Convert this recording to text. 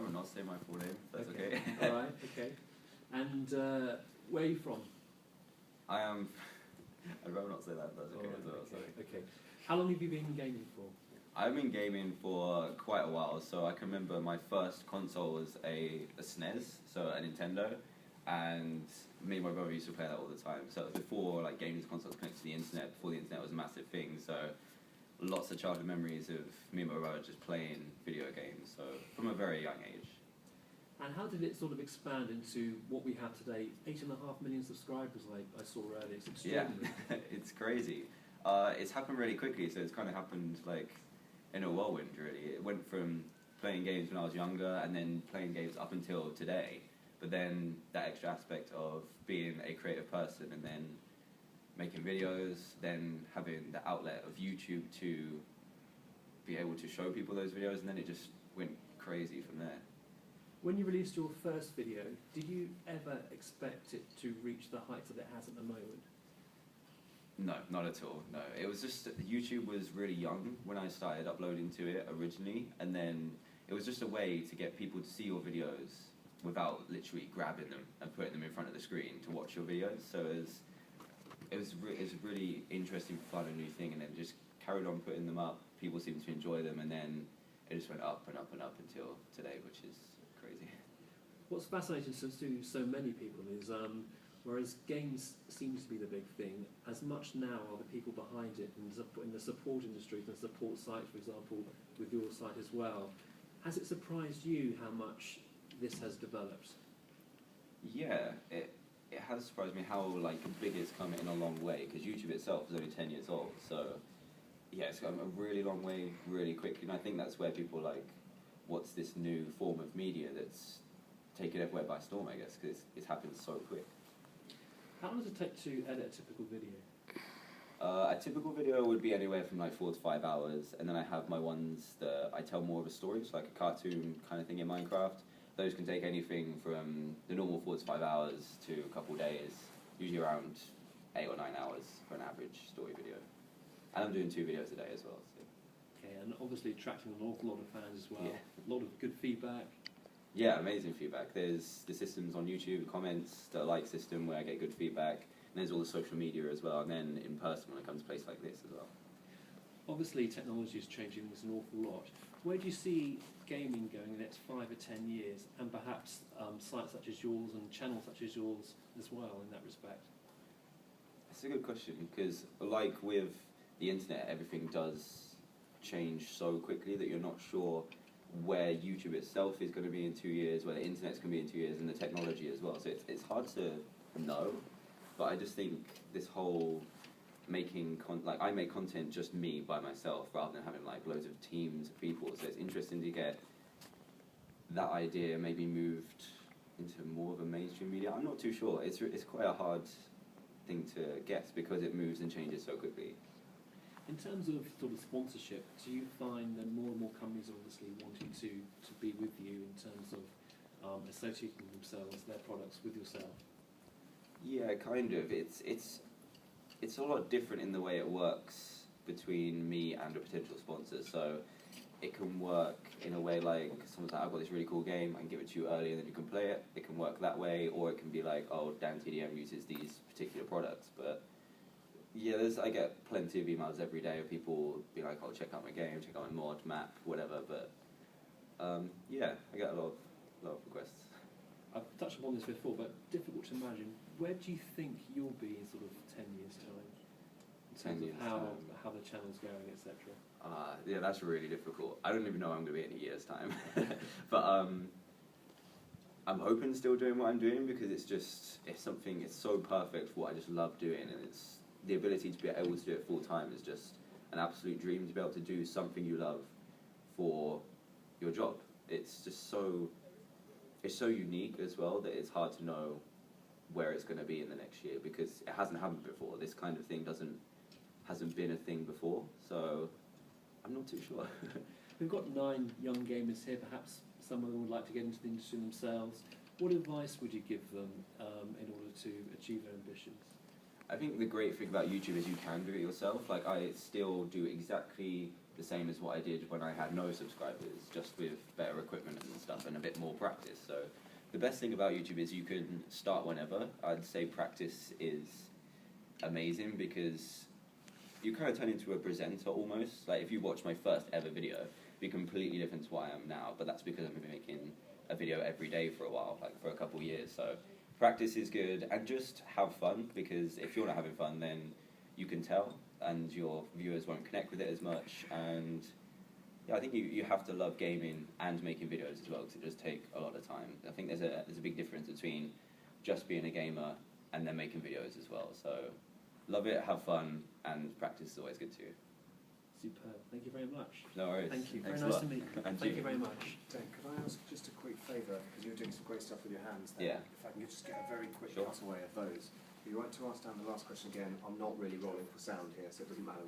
rather not say my full name, if that's okay. Alright, okay. And where are you from? I am... I'd rather not say that, if that's okay as well. Okay. How long have you been gaming for? I've been gaming for quite a while, so I can remember my first console was a SNES, so a Nintendo, and me and my brother used to play that all the time. So it was before like gaming consoles connected to the internet, before the internet was a massive thing, so lots of childhood memories of me and my brother just playing video games, so from a very young age. And how did it sort of expand into what we have today? 8.5 million subscribers, I saw earlier. It's extraordinary. Yeah, it's crazy. It's happened really quickly, so it's kind of happened like in a whirlwind, really. It went from playing games when I was younger and then playing games up until today, but then that extra aspect of being a creative person and then making videos, then having the outlet of YouTube to be able to show people those videos, and then it just went crazy from there. When you released your first video, did you ever expect it to reach the heights that it has at the moment? No, not at all, no. It was just, YouTube was really young when I started uploading to it originally, and then it was just a way to get people to see your videos without literally grabbing them and putting them in front of the screen to watch your videos. So it was really interesting, fun, and new thing, and then just carried on putting them up. People seemed to enjoy them, and then it just went up and up and up until today, which is crazy. What's fascinating to so many people is, whereas games seems to be the big thing, as much now are the people behind it in the support industry, the support site, for example, with your site as well. Has it surprised you how much this has developed? Yeah, it has surprised me how like big it's come in a long way, because YouTube itself is only 10 years old, so yeah, it's come a really long way really quickly, and I think that's where people like, what's this new form of media that's taken everywhere by storm, I guess, because it's happened so quick. How long does it take to edit a typical video? A typical video would be anywhere from like 4 to 5 hours, and then I have my ones that I tell more of a story, so like a cartoon kind of thing in Minecraft. Those can take anything from the normal 4 to 5 hours to a couple days, usually around 8 or 9 hours for an average story video. And I'm doing 2 videos a day as well. So. Okay, and obviously attracting an awful lot of fans as well. Yeah. A lot of good feedback. Yeah, amazing feedback. There's the systems on YouTube, comments, the like system where I get good feedback, and there's all the social media as well, and then in person when it comes to a place like this as well. Obviously technology is changing this an awful lot. Where do you see gaming going in the next 5 or 10 years, and perhaps sites such as yours and channels such as yours as well in that respect? That's a good question, because like with the internet, everything does change so quickly that you're not sure where YouTube itself is going to be in 2 years, where the internet's going to be in 2 years, and the technology as well. So it's hard to know, but I just think this whole making I make content just me by myself rather than having like loads of teams of people. So it's interesting to get that idea maybe moved into more of a mainstream media. I'm not too sure. It's quite a hard thing to guess because it moves and changes so quickly. In terms of sort of sponsorship, do you find that more and more companies are obviously wanting to be with you in terms of associating themselves, their products with yourself? Yeah, kind of. It's a lot different in the way it works between me and a potential sponsor. So it can work in a way like someone's like, I've got this really cool game, I can give it to you early and then you can play it. It can work that way, or it can be like, oh, DANTDM uses these particular products. But yeah, I get plenty of emails every day of people being like, oh, check out my game, check out my mod, map, whatever. But yeah, I get a lot of requests. I've touched upon this before, but difficult to imagine. Where do you think you'll be in sort of 10 years' time? In terms of how the channel's going, etc. Yeah, that's really difficult. I don't even know I'm going to be in a year's time. But I'm hoping still doing what I'm doing, because it's so perfect for what I just love doing, and it's the ability to be able to do it full time is just an absolute dream, to be able to do something you love for your job. It's just so unique as well that it's hard to know where it's going to be in the next year, because it hasn't happened before. This kind of thing hasn't been a thing before, so I'm not too sure. We've got 9 young gamers here. Perhaps some of them would like to get into the industry themselves. What advice would you give them in order to achieve their ambitions? I think the great thing about YouTube is you can do it yourself. Like, I still do exactly the same as what I did when I had no subscribers, just with better equipment and stuff and a bit more practice. So the best thing about YouTube is you can start whenever. I'd say practice is amazing because you kind of turn into a presenter almost. Like if you watch my first ever video, it'd be completely different to what I am now, but that's because I've been making a video every day for a while, like for a couple of years. So practice is good, and just have fun, because if you're not having fun, then you can tell, and your viewers won't connect with it as much. And yeah, I think you have to love gaming and making videos as well, because it does take a lot of time. I think there's a big difference between just being a gamer and then making videos as well. So love it, have fun, and practice is always good too. Superb. Thank you very much. No worries. Thank you. Very Thanks a nice lot. to meet you. And Thank you. you very much. Dan, could I ask just a quick favour, because you're doing some great stuff with your hands there. Yeah. If I can just get a very quick Sure. cutaway of those. If you want to ask Dan the last question again, I'm not really rolling for sound here, so it doesn't matter